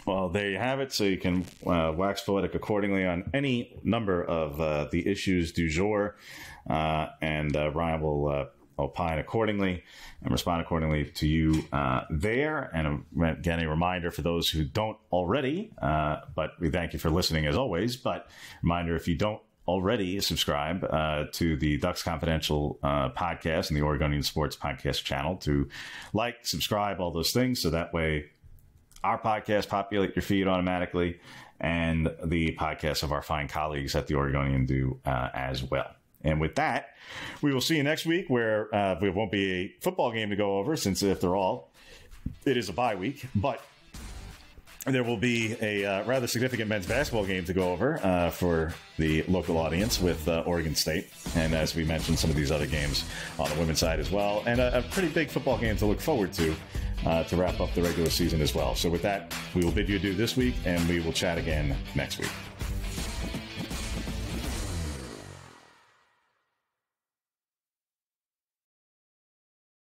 Well, there you have it. So you can wax poetic accordingly on any number of the issues du jour. And Ryan will opine accordingly and respond accordingly to you there. And again, a reminder for those who don't already, but we thank you for listening as always. But reminder, if you don't already subscribe to the Ducks Confidential podcast and the Oregonian Sports Podcast channel, to like, subscribe, all those things. So that way our podcasts populate your feed automatically, and the podcasts of our fine colleagues at the Oregonian do as well. And with that, we will see you next week, where there won't be a football game to go over, since after all, it is a bye week. But there will be a rather significant men's basketball game to go over for the local audience with Oregon State. And as we mentioned, some of these other games on the women's side as well. And a pretty big football game to look forward to wrap up the regular season as well. So with that, we will bid you adieu this week, and we will chat again next week.